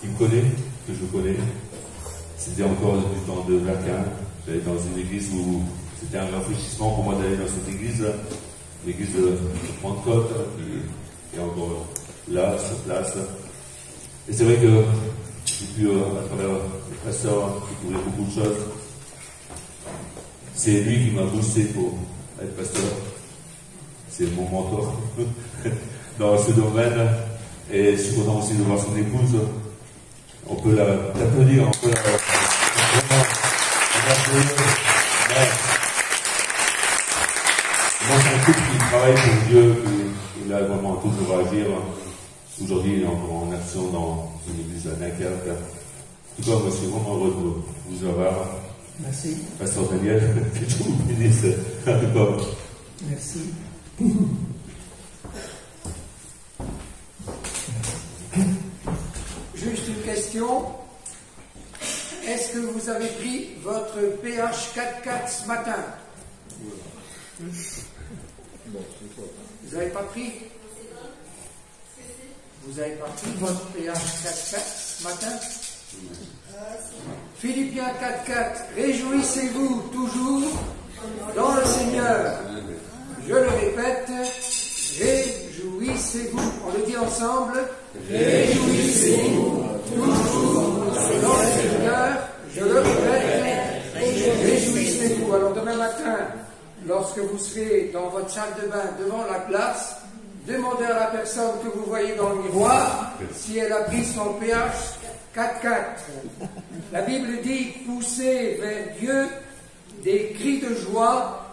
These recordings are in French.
qui me connaît, que je connais. C'était encore du temps de Vatican. J'allais dans une église où c'était un rafraîchissement pour moi d'aller dans cette église, l'église de Pentecôte, qui est encore là, sur place. Et c'est vrai que j'ai pu, à travers le pasteur, découvrir beaucoup de choses. C'est lui qui m'a boosté pour être pasteur. C'est mon mentor dans ce domaine. Et je suis content aussi de voir son épouse. On peut l'applaudir, on peut l'applaudir. Moi, c'est un couple qui travaille pour Dieu, qui a vraiment toujours à agir. Aujourd'hui, il est encore en action dans une église à Dunkerque. En tout cas, moi, je suis vraiment heureux de vous avoir. Merci. Pasteur Daniel, que Dieu vous bénisse. En tout cas. Merci. Juste une question. Est-ce que vous avez pris votre pH 4,4 ce matin? Vous n'avez pas pris? Vous n'avez pas pris votre pH 4,4 ce matin? Philippiens 4,4. Réjouissez-vous toujours dans le Seigneur. Je le répète, réjouissez-vous. On le dit ensemble. Réjouissez-vous toujours dans le Seigneur. Je le répète, réjouissez-vous. Alors demain matin, lorsque vous serez dans votre salle de bain devant la glace, demandez à la personne que vous voyez dans le miroir si elle a pris son pH 4,4. La Bible dit, poussez vers Dieu des cris de joie,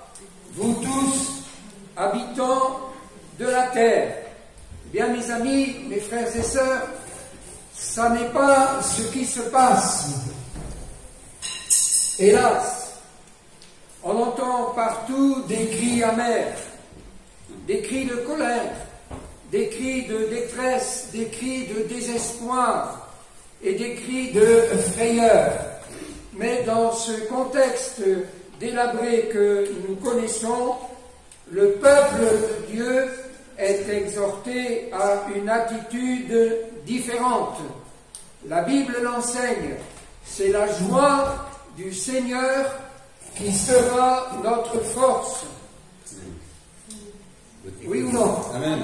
vous tous, habitants de la terre. Bien, mes amis, mes frères et sœurs, ça n'est pas ce qui se passe. Hélas, on entend partout des cris amers, des cris de colère, des cris de détresse, des cris de désespoir et des cris de frayeur. Mais dans ce contexte délabré que nous connaissons, le peuple de Dieu est exhorté à une attitude différente. La Bible l'enseigne, c'est la joie du Seigneur qui sera notre force. Oui ou non? Amen.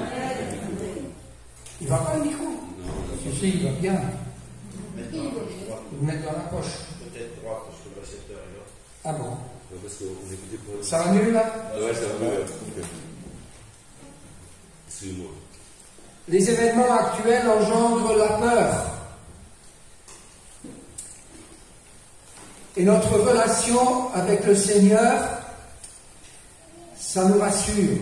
Il va pas le micro? Non, si, il va bien. Vous le mettez dans la poche. Peut-être droite, parce que le récepteur est là. Ah bon? parce qu'on écoutait pour... Ça va mieux là? Ouais, ça va mieux. Excuse-moi. Les événements actuels engendrent la peur. Et notre relation avec le Seigneur, ça nous rassure.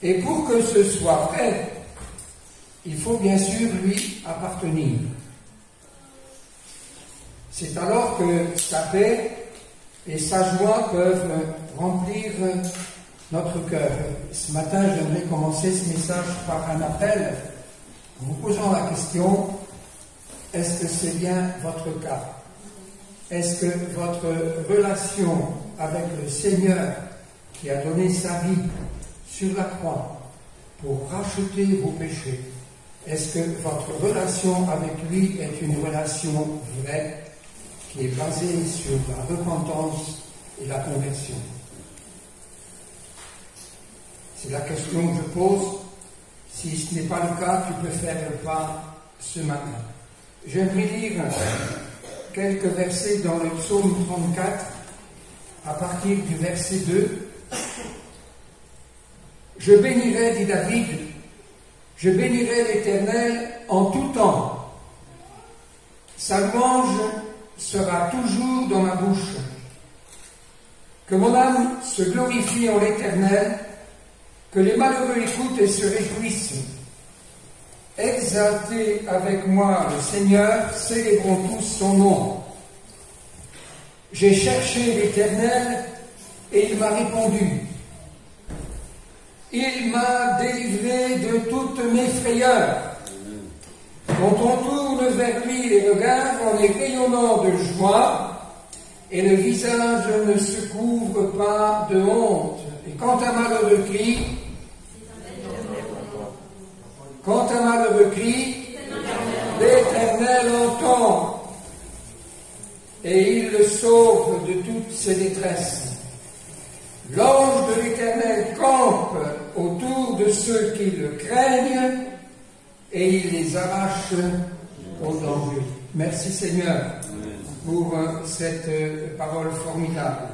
Et pour que ce soit vrai, il faut bien sûr lui appartenir. C'est alors que sa paix et sa joie peuvent remplir notre cœur. Ce matin, j'aimerais commencer ce message par un appel en vous posant la question: est-ce que c'est bien votre cas? Est-ce que votre relation avec le Seigneur qui a donné sa vie sur la croix pour racheter vos péchés, est-ce que votre relation avec lui est une relation vraie qui est basée sur la repentance et la conversion? C'est la question que je pose. Si ce n'est pas le cas, tu peux faire le pas ce matin. J'aimerais lire quelques versets dans le psaume 34, à partir du verset 2. Je bénirai, dit David, je bénirai l'Éternel en tout temps. Sa louange sera toujours dans ma bouche. Que mon âme se glorifie en l'Éternel, que les malheureux écoutent et se réjouissent. Exaltez avec moi le Seigneur, célébrons tous son nom. J'ai cherché l'Éternel et il m'a répondu. Il m'a délivré de toutes mes frayeurs. Quand on tourne vers lui les regards, on est rayonnant de joie et le visage ne se couvre pas de honte. Et quand un malheureux crie, l'Éternel entend et il le sauve de toutes ses détresses. L'ange de l'Éternel campe autour de ceux qui le craignent et il les arrache au danger. Merci Seigneur pour cette parole formidable.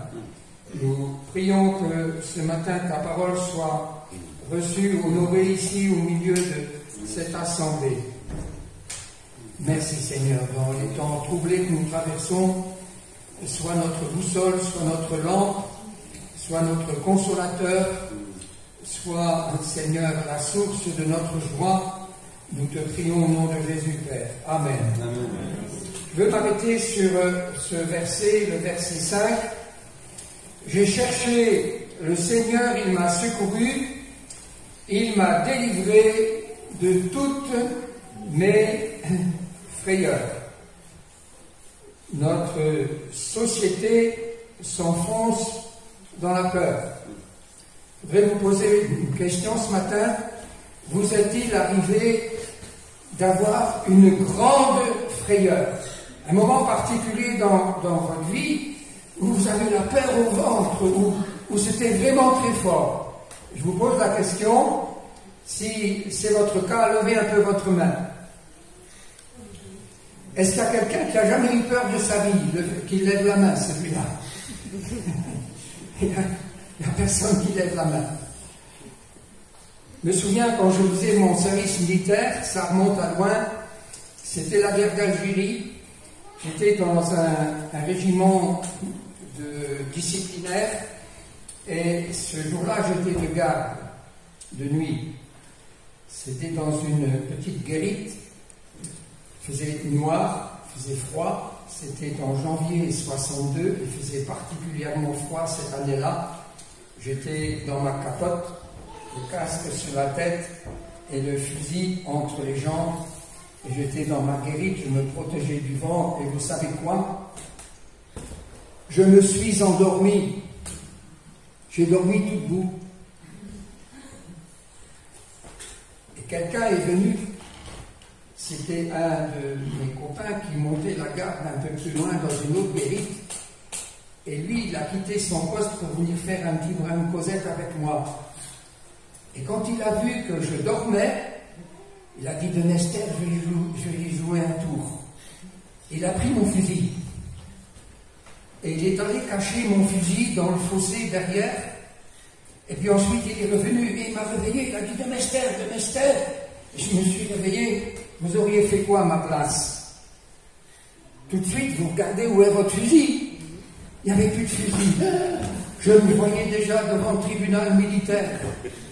Nous prions que ce matin ta parole soit reçue, honorée ici au milieu de cette assemblée. Merci Seigneur, dans les temps troublés que nous traversons, sois notre boussole, sois notre lampe, sois notre consolateur, sois Seigneur la source de notre joie. Nous te prions au nom de Jésus Père. Amen. Amen. Je veux m'arrêter sur ce verset, le verset 5. J'ai cherché le Seigneur, il m'a secouru, il m'a délivré de toutes mes frayeurs. Notre société s'enfonce dans la peur. Je voudrais vous poser une question ce matin. Vous est-il arrivé d'avoir une grande frayeur? Un moment particulier dans votre vie où vous avez la peur au ventre, où c'était vraiment très fort. Je vous pose la question, si c'est votre cas, levez un peu votre main. Est-ce qu'il y a quelqu'un qui n'a jamais eu peur de sa vie, qui lève la main, celui-là? Il n'y a personne qui lève la main. Je me souviens quand je faisais mon service militaire, ça remonte à loin, c'était la guerre d'Algérie. J'étais dans un régiment disciplinaire et ce jour-là j'étais de garde de nuit. C'était dans une petite guérite, il faisait noir, il faisait froid, c'était en janvier 62, il faisait particulièrement froid cette année-là. J'étais dans ma capote, le casque sur la tête et le fusil entre les jambes. Et j'étais dans ma guérite, je me protégeais du vent, et vous savez quoi? Je me suis endormi. J'ai dormi tout debout. Et quelqu'un est venu, c'était un de mes copains qui montait la garde un peu plus loin dans une autre guérite. Et lui, il a quitté son poste pour venir faire un petit brin de causette avec moi. Et quand il a vu que je dormais, il a dit de Nestor, je vais lui jouer un tour. Il a pris mon fusil. Et il est allé cacher mon fusil dans le fossé derrière. Et puis ensuite il est revenu et il m'a réveillé. Il a dit de Nestor. Et je me suis réveillé. Vous auriez fait quoi à ma place? Tout de suite, vous regardez où est votre fusil. Il n'y avait plus de fusil. Je me voyais déjà devant le tribunal militaire.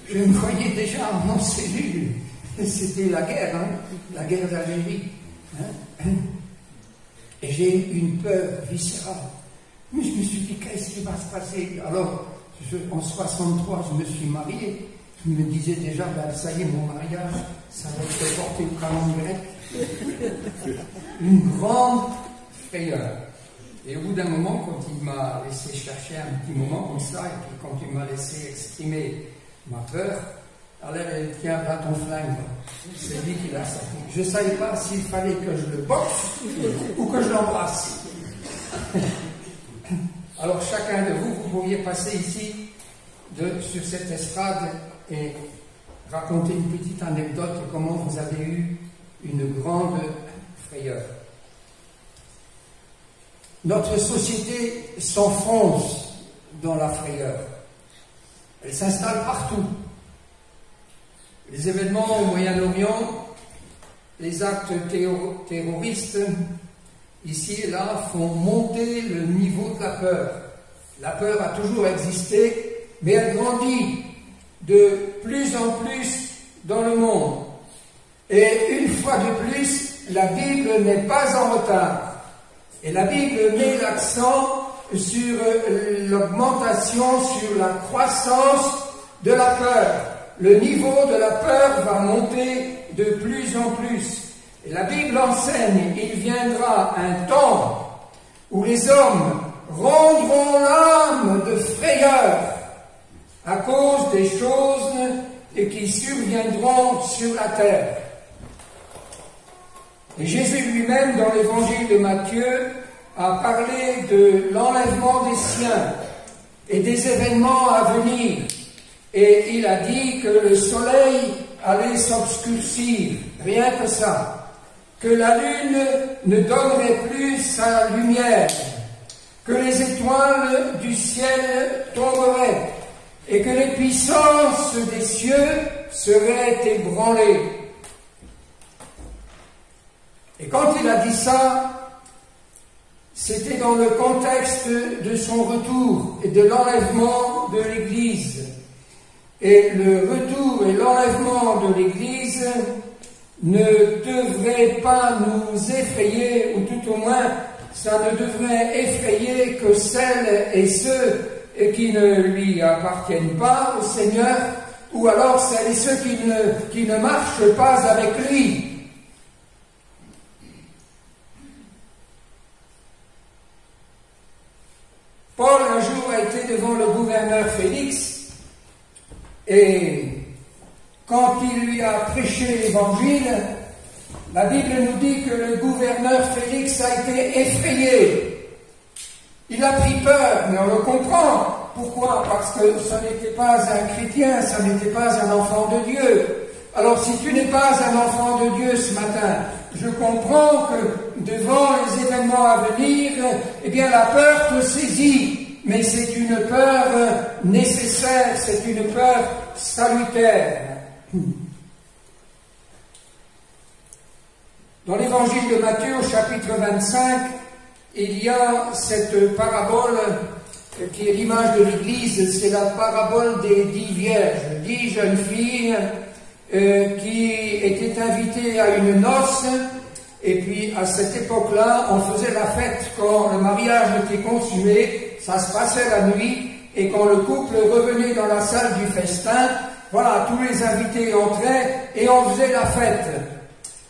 Je me voyais déjà en cellule. C'était la guerre, la guerre d'Algérie. Et j'ai eu une peur viscérale. Mais je me suis dit, qu'est-ce qui va se passer? Alors, en 63, je me suis marié. Je me disais déjà, ben, ça y est, mon mariage, ça va être porté au calendrier. Une grande frayeur. Et au bout d'un moment, quand il m'a laissé chercher un petit moment comme ça, et puis quand il m'a laissé exprimer ma peur, alors elle tiens, là ton flingue, c'est lui qui l'a sorti. Je ne savais pas s'il fallait que je le boxe ou que je l'embrasse. Alors chacun de vous, vous pourriez passer ici sur cette estrade et raconter une petite anecdote de comment vous avez eu une grande frayeur. Notre société s'enfonce dans la frayeur. Elle s'installe partout. Les événements au Moyen-Orient, les actes terroristes, ici et là, font monter le niveau de la peur. La peur a toujours existé, mais elle grandit de plus en plus dans le monde. Et une fois de plus, la Bible n'est pas en retard. Et la Bible met l'accent sur l'augmentation, sur la croissance de la peur. Le niveau de la peur va monter de plus en plus. Et la Bible enseigne, il viendra un temps où les hommes rendront l'âme de frayeur à cause des choses qui surviendront sur la terre. Et Jésus lui-même, dans l'évangile de Matthieu, a parlé de l'enlèvement des siens et des événements à venir. Et il a dit que le soleil allait s'obscurcir, rien que ça, que la lune ne donnerait plus sa lumière, que les étoiles du ciel tomberaient et que les puissances des cieux seraient ébranlées. Et quand il a dit ça, c'était dans le contexte de son retour et de l'enlèvement de l'Église. Et le retour et l'enlèvement de l'Église ne devrait pas nous effrayer, ou tout au moins, ça ne devrait effrayer que celles et ceux qui ne lui appartiennent pas au Seigneur, ou alors celles et ceux qui ne marchent pas avec lui. Paul, un jour, a été devant le gouverneur Félix, et quand il lui a prêché l'Évangile, la Bible nous dit que le gouverneur Félix a été effrayé. Il a pris peur, mais on le comprend. Pourquoi? Parce que ce n'était pas un chrétien, ce n'était pas un enfant de Dieu. Alors si tu n'es pas un enfant de Dieu ce matin, je comprends que devant les événements à venir, eh bien la peur te saisit. Mais c'est une peur nécessaire, c'est une peur salutaire. Dans l'évangile de Matthieu, au chapitre 25, il y a cette parabole qui est l'image de l'Église, c'est la parabole des 10 vierges, 10 jeunes filles qui étaient invitées à une noce. Et puis à cette époque-là, on faisait la fête quand le mariage était consumé, ça se passait la nuit, et quand le couple revenait dans la salle du festin, voilà, tous les invités entraient et on faisait la fête.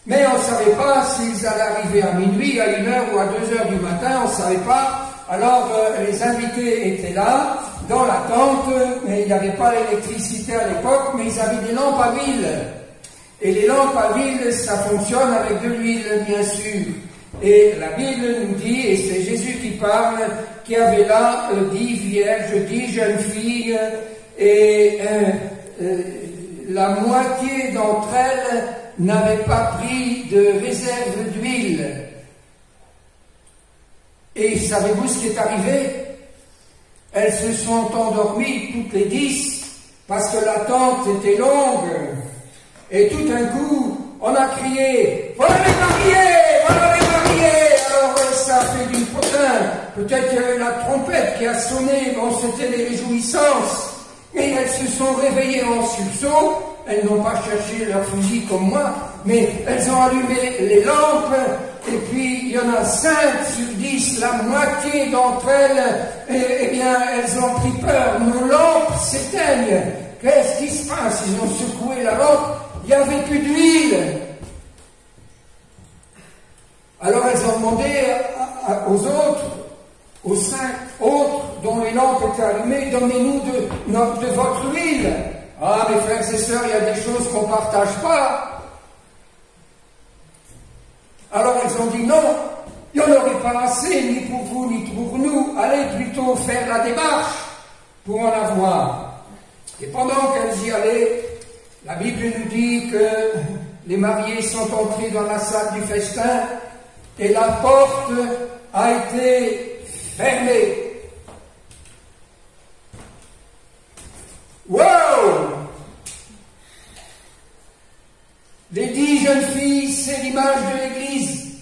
Mais on ne savait pas s'ils allaient arriver à minuit, à 1h ou à 2h du matin, on ne savait pas. Alors les invités étaient là, dans la tente, mais il n'y avait pas l'électricité à l'époque, mais ils avaient des lampes à huile. Et les lampes à huile, ça fonctionne avec de l'huile, bien sûr. Et la Bible nous dit, et c'est Jésus qui parle, qu'il y avait là 10 vierges, 10 jeunes filles, et la moitié d'entre elles n'avaient pas pris de réserve d'huile. Et savez-vous ce qui est arrivé? Elles se sont endormies toutes les 10, parce que la tente était longue. Et tout d'un coup, on a crié « Voilà les mariés! Voilà les mariés !» Alors ça a fait du potin. Peut-être qu'il y avait la trompette qui a sonné. Bon, c'était les réjouissances. Et elles se sont réveillées en sursaut. Elles n'ont pas cherché leur fusil comme moi, mais elles ont allumé les lampes. Et puis, il y en a 5 sur 10, la moitié d'entre elles, eh bien, elles ont pris peur. Nos lampes s'éteignent. Qu'est-ce qui se passe? Ils ont secoué la lampe. Il n'y avait plus d'huile. Alors elles ont demandé aux autres, aux 5 autres dont les lampes étaient allumées, donnez-nous de votre huile. Ah, mes frères et sœurs, il y a des choses qu'on ne partage pas. Alors elles ont dit non, il n'y en aurait pas assez, ni pour vous, ni pour nous. Allez plutôt faire la démarche pour en avoir. Et pendant qu'elles y allaient, la Bible nous dit que les mariés sont entrés dans la salle du festin et la porte a été fermée. Wow! Les 10 jeunes filles, c'est l'image de l'Église.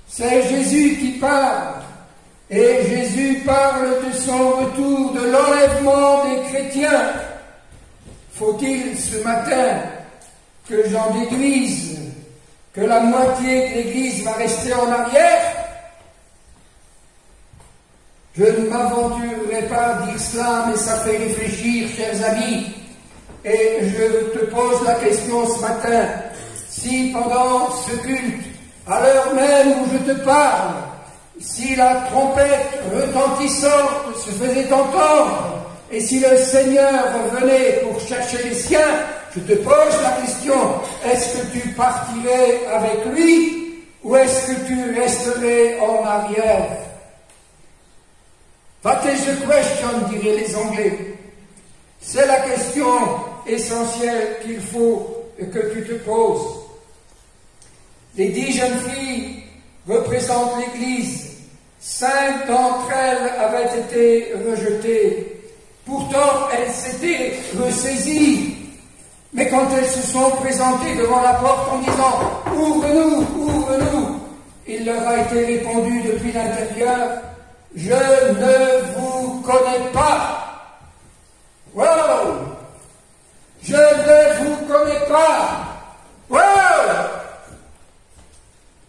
C'est Jésus qui parle. Et Jésus parle de son retour, de l'enlèvement des chrétiens. Faut-il ce matin que j'en déduise que la moitié de l'Église va rester en arrière? Je ne m'aventurerai pas à dire cela, mais ça fait réfléchir, chers amis. Et je te pose la question ce matin, si pendant ce culte, à l'heure même où je te parle, si la trompette retentissante se faisait entendre, et si le Seigneur revenait pour chercher les siens, je te pose la question, est-ce que tu partirais avec lui que tu resterais en arrière? What is the question, diraient les Anglais. C'est la question essentielle qu'il faut que tu te poses. Les 10 jeunes filles représentent l'Église. 5 d'entre elles avaient été rejetées. Pourtant, elles s'étaient ressaisies. Mais quand elles se sont présentées devant la porte en disant « Ouvre-nous, ouvre-nous », il leur a été répondu depuis l'intérieur « Je ne vous connais pas. » Wow! Je ne vous connais pas. Wow!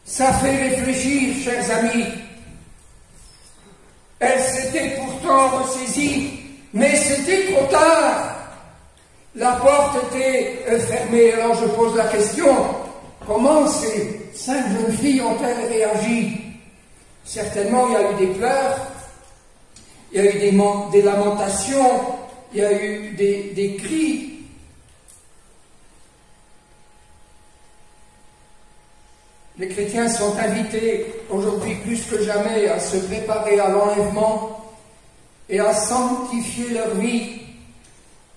Ça fait réfléchir, chers amis. Elles s'étaient pourtant ressaisies, mais c'était trop tard. La porte était fermée. Alors je pose la question, comment ces 5 jeunes filles ont-elles réagi? Certainement, il y a eu des pleurs, il y a eu des lamentations, il y a eu des cris. Les chrétiens sont invités aujourd'hui plus que jamais à se préparer à l'enlèvement et à sanctifier leur vie,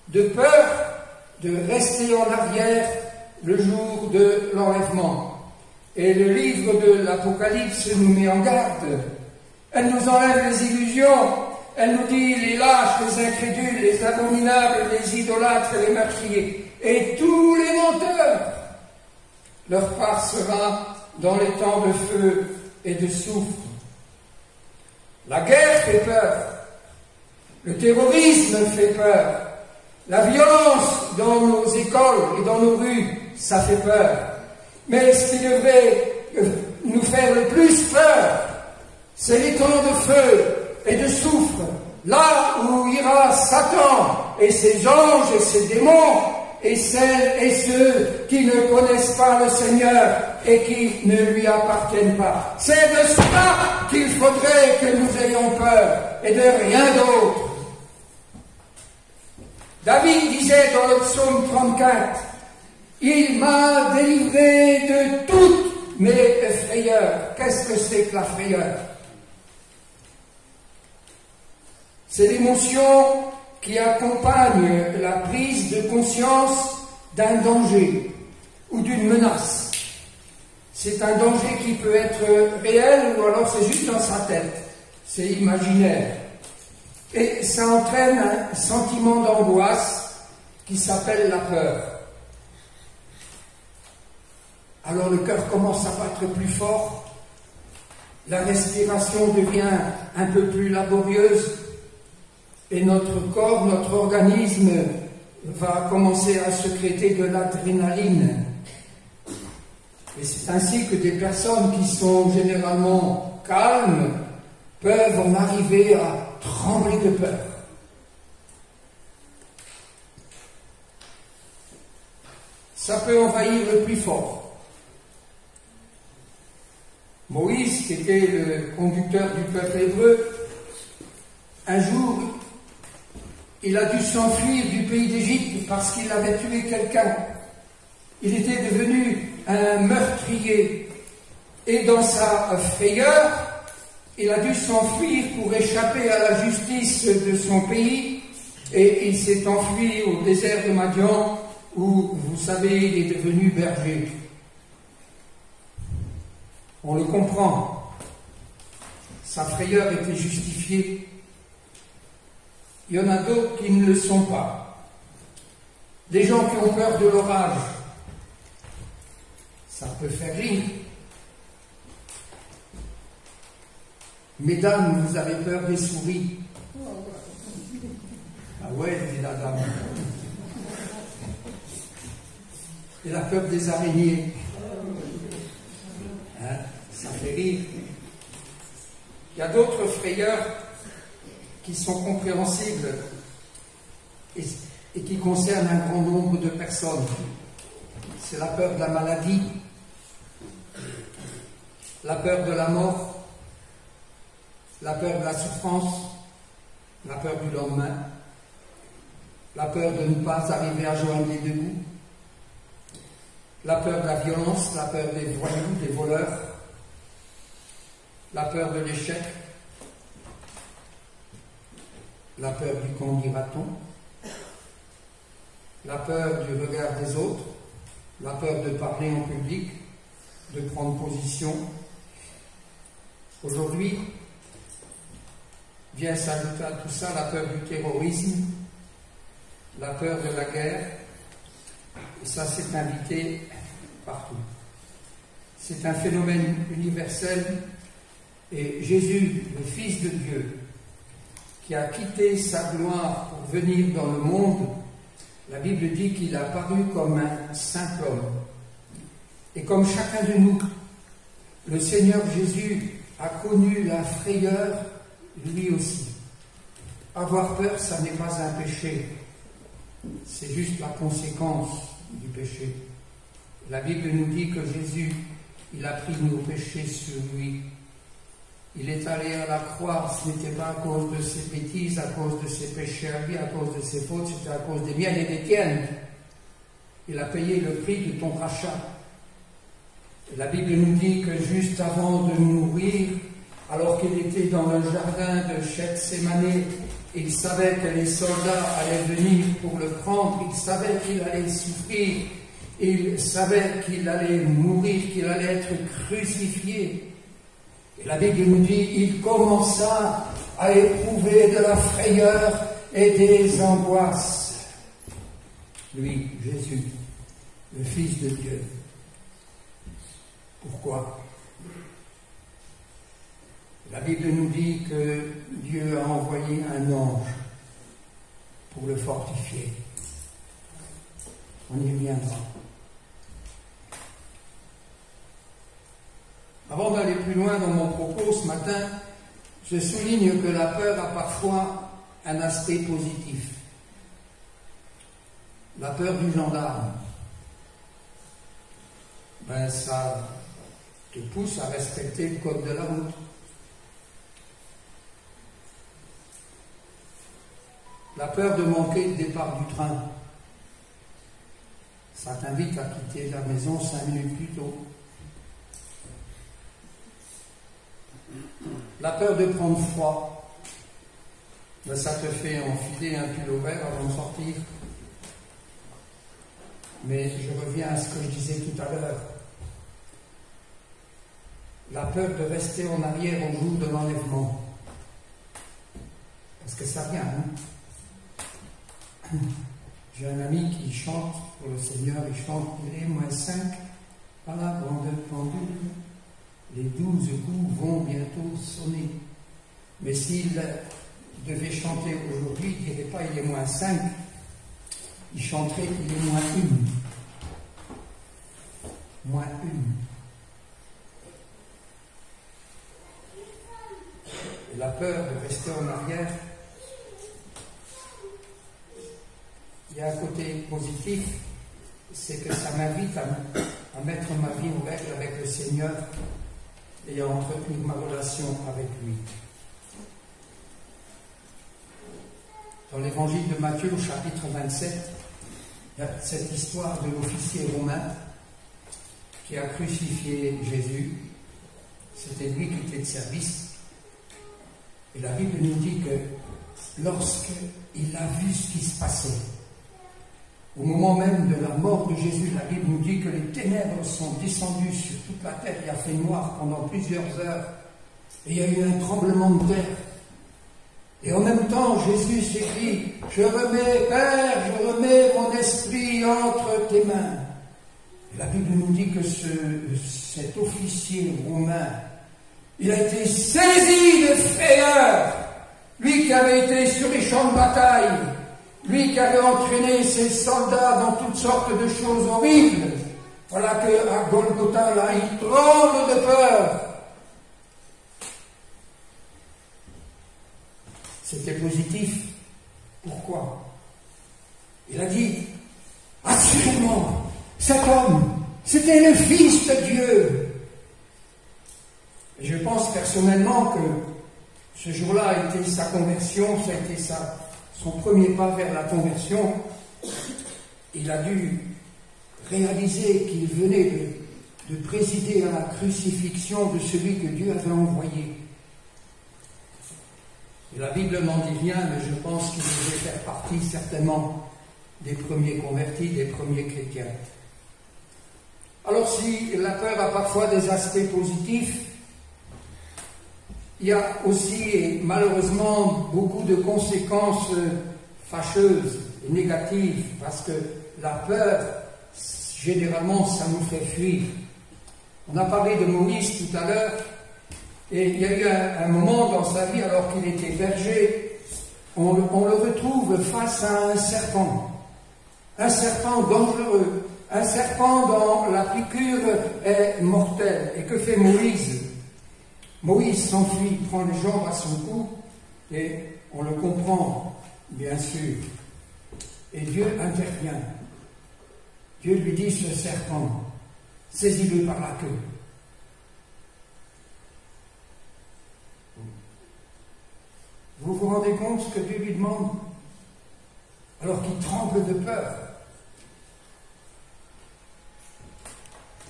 de peur de rester en arrière le jour de l'enlèvement. Et le livre de l'Apocalypse nous met en garde. Elle nous enlève les illusions. Elle nous dit les lâches, les incrédules, les abominables, les idolâtres, les meurtriers et tous les menteurs. Leur part sera dans les temps de feu et de soufre. La guerre fait peur. Le terrorisme fait peur. La violence dans nos écoles et dans nos rues, ça fait peur. Mais ce qui devrait nous faire le plus peur, c'est les temps de feu et de soufre, là où ira Satan et ses anges et ses démons, et celles et ceux qui ne connaissent pas le Seigneur et qui ne lui appartiennent pas. C'est de cela qu'il faudrait que nous ayons peur, et de rien d'autre. David disait dans le psaume 34, « Il m'a délivré de toutes mes frayeurs. » Qu'est-ce que c'est que la frayeur? C'est l'émotion qui accompagne la prise de conscience d'un danger ou d'une menace. C'est un danger qui peut être réel ou alors c'est juste dans sa tête, c'est imaginaire. Et ça entraîne un sentiment d'angoisse qui s'appelle la peur. Alors le cœur commence à battre plus fort, la respiration devient un peu plus laborieuse, et notre corps, notre organisme va commencer à sécréter de l'adrénaline. Et c'est ainsi que des personnes qui sont généralement calmes peuvent en arriver à trembler de peur. Ça peut envahir le plus fort. Moïse, qui était le conducteur du peuple hébreu, un jour, il a dû s'enfuir du pays d'Égypte parce qu'il avait tué quelqu'un. Il était devenu un meurtrier. Et dans sa frayeur, il a dû s'enfuir pour échapper à la justice de son pays. Et il s'est enfui au désert de Madian, où, vous savez, il est devenu berger. On le comprend. Sa frayeur était justifiée. Il y en a d'autres qui ne le sont pas. Des gens qui ont peur de l'orage. Ça peut faire rire. Mesdames, vous avez peur des souris? Ah ouais, dit la dame. Et la peur des araignées. Hein? Ça fait rire. Il y a d'autres frayeurs qui sont compréhensibles et qui concernent un grand nombre de personnes. C'est la peur de la maladie, la peur de la mort, la peur de la souffrance, la peur du lendemain, la peur de ne pas arriver à joindre les deux bouts, la peur de la violence, la peur des voyous, des voleurs, la peur de l'échec, la peur du qu'en dira-t-on, la peur du regard des autres, la peur de parler en public, de prendre position. Aujourd'hui, vient s'ajouter à tout ça la peur du terrorisme, la peur de la guerre, et ça s'est invité partout. C'est un phénomène universel, et Jésus, le Fils de Dieu, qui a quitté sa gloire pour venir dans le monde, la Bible dit qu'il a paru comme un simple homme. Et comme chacun de nous, le Seigneur Jésus a connu la frayeur lui aussi. Avoir peur, ça n'est pas un péché, c'est juste la conséquence du péché. La Bible nous dit que Jésus, il a pris nos péchés sur lui. Il est allé à la croix, ce n'était pas à cause de ses bêtises, à cause de ses péchés à lui, à cause de ses fautes, c'était à cause des miennes et des tiennes. Il a payé le prix de ton rachat. Et la Bible nous dit que juste avant de mourir, alors qu'il était dans le jardin de Gethsémani, il savait que les soldats allaient venir pour le prendre, il savait qu'il allait souffrir, il savait qu'il allait mourir, qu'il allait être crucifié. Et la Bible nous dit, il commença à éprouver de la frayeur et des angoisses. Lui, Jésus, le Fils de Dieu. Pourquoi? La Bible nous dit que Dieu a envoyé un ange pour le fortifier. On y reviendra. Avant d'aller plus loin dans mon propos ce matin, je souligne que la peur a parfois un aspect positif. La peur du gendarme, ça te pousse à respecter le code de la route. La peur de manquer le départ du train, ça t'invite à quitter la maison 5 minutes plus tôt. La peur de prendre froid, ça te fait enfiler un pull vert avant de sortir. Mais je reviens à ce que je disais tout à l'heure. La peur de rester en arrière au jour de l'enlèvement. Parce que ça vient, hein? J'ai un ami qui chante pour le Seigneur, il chante « Il est -5 à la grande pendule, les 12 coups vont bientôt sonner ». Mais s'il devait chanter aujourd'hui, il ne dirait pas « Il est -5 », il chanterait « Il est -1 ». -1. Et la peur de rester en arrière, il y a un côté positif, c'est que ça m'invite à mettre ma vie en règle avec le Seigneur et à entretenir ma relation avec lui. Dans l'évangile de Matthieu, au chapitre 27, il y a cette histoire de l'officier romain qui a crucifié Jésus. C'était lui qui était de service. Et la Bible nous dit que lorsqu'il a vu ce qui se passait, au moment même de la mort de Jésus, la Bible nous dit que les ténèbres sont descendues sur toute la terre. Il a fait noir pendant plusieurs heures. Et il y a eu un tremblement de terre. Et en même temps, Jésus s'écrit « Je remets, Père, je remets mon esprit entre tes mains. » Et la Bible nous dit que cet officier romain, il a été saisi de frayeur. Lui qui avait été sur les champs de bataille, lui qui avait entraîné ses soldats dans toutes sortes de choses horribles. Voilà qu'à Golgotha, là, il tremble de peur. C'était positif. Pourquoi? Il a dit, assurément, cet homme, c'était le Fils de Dieu. Et je pense personnellement que ce jour-là a été sa conversion, ça a été son premier pas vers la conversion. Il a dû réaliser qu'il venait de présider à la crucifixion de celui que Dieu avait envoyé. Et la Bible n'en dit rien, mais je pense qu'il devait faire partie certainement des premiers convertis, des premiers chrétiens. Alors si la peur a parfois des aspects positifs, il y a aussi, et malheureusement, beaucoup de conséquences fâcheuses et négatives, parce que la peur, généralement, ça nous fait fuir. On a parlé de Moïse tout à l'heure, et il y a eu un moment dans sa vie, alors qu'il était berger, on le retrouve face à un serpent dangereux, un serpent dont la piqûre est mortelle. Et que fait Moïse? Moïse s'enfuit, prend les jambes à son cou, et on le comprend, bien sûr. Et Dieu intervient. Dieu lui dit, ce serpent, saisis-le par la queue. Vous vous rendez compte ce que Dieu lui demande? Alors qu'il tremble de peur.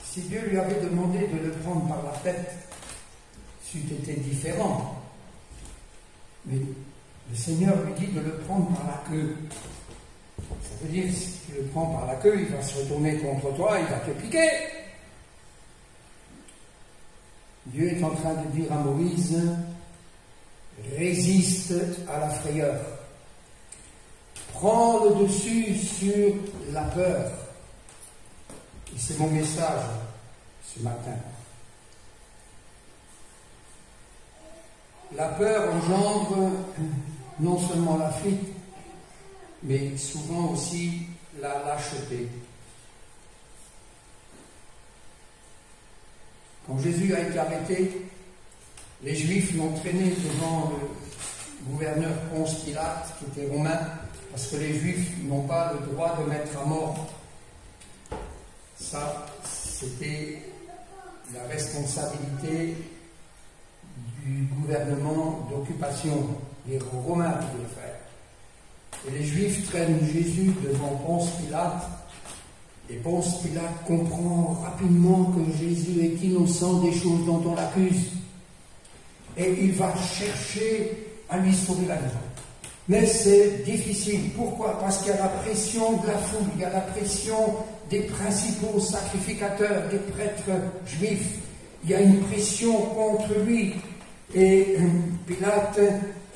Si Dieu lui avait demandé de le prendre par la tête, c'eût été différent. Mais le Seigneur lui dit de le prendre par la queue. Ça veut dire, si tu le prends par la queue, il va se retourner contre toi, il va te piquer. Dieu est en train de dire à Moïse, résiste à la frayeur. Prends le dessus sur la peur. Et c'est mon message ce matin. La peur engendre non seulement la fuite, mais souvent aussi la lâcheté. Quand Jésus a été arrêté, les Juifs l'ont traîné devant le gouverneur Ponce Pilate, qui était romain, parce que les Juifs n'ont pas le droit de mettre à mort. Ça, c'était la responsabilité du gouvernement d'occupation, les Romains qui devaient le faire. Et les Juifs traînent Jésus devant Ponce Pilate, et Ponce Pilate comprend rapidement que Jésus est innocent des choses dont on l'accuse. Et il va chercher à lui sauver la vie. Mais c'est difficile. Pourquoi? Parce qu'il y a la pression de la foule, il y a la pression des principaux sacrificateurs, des prêtres juifs. Il y a une pression contre lui. Et Pilate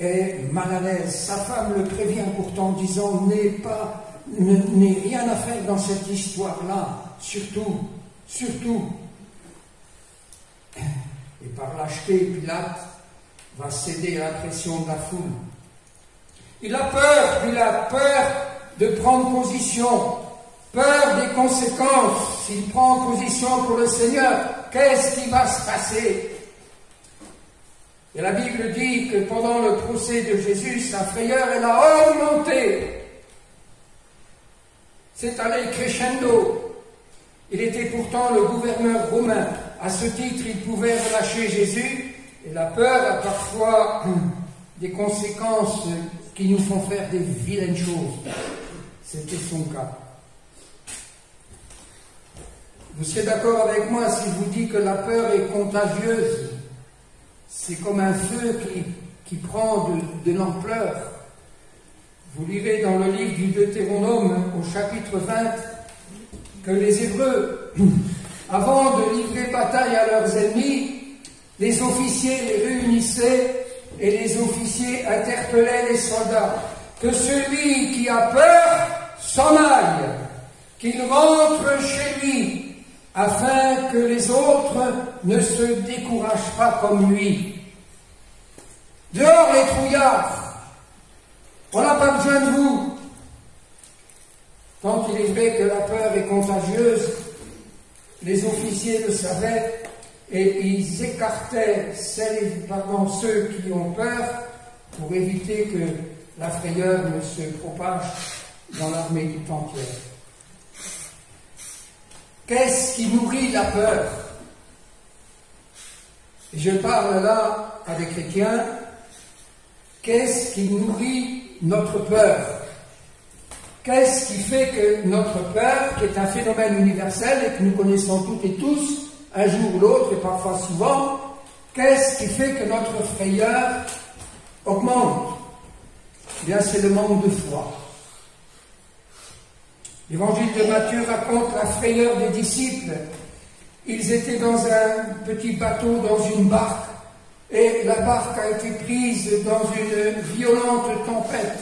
est mal à l'aise. Sa femme le prévient pourtant en disant, n'aie rien à faire dans cette histoire-là. Surtout. Et par lâcheté, Pilate va céder à la pression de la foule. Il a peur de prendre position, peur des conséquences. S'il prend position pour le Seigneur, qu'est-ce qui va se passer? Et la Bible dit que pendant le procès de Jésus, sa frayeur, elle a augmenté. C'est allé crescendo. Il était pourtant le gouverneur romain. À ce titre, il pouvait relâcher Jésus. Et la peur a parfois des conséquences qui nous font faire des vilaines choses. C'était son cas. Vous serez d'accord avec moi si je vous dis que la peur est contagieuse. C'est comme un feu qui prend de l'ampleur. Vous lirez dans le livre du Deutéronome, au chapitre 20, que les Hébreux, avant de livrer bataille à leurs ennemis, les officiers les réunissaient et les officiers interpellaient les soldats. Que celui qui a peur s'en aille, qu'il rentre chez lui, afin que les autres ne se découragent pas comme lui. Dehors les trouillards, on n'a pas besoin de vous. Tant qu'il est vrai que la peur est contagieuse, les officiers le savaient et ils écartaient ceux qui ont peur pour éviter que la frayeur ne se propage dans l'armée tout entière. Qu'est-ce qui nourrit la peur? Et je parle là à des chrétiens. Qu'est-ce qui nourrit notre peur? Qu'est-ce qui fait que notre peur, qui est un phénomène universel et que nous connaissons toutes et tous, un jour ou l'autre, et parfois souvent, qu'est-ce qui fait que notre frayeur augmente? Eh bien, c'est le manque de foi. L'évangile de Matthieu raconte la frayeur des disciples. Ils étaient dans un petit bateau, dans une barque, et la barque a été prise dans une violente tempête.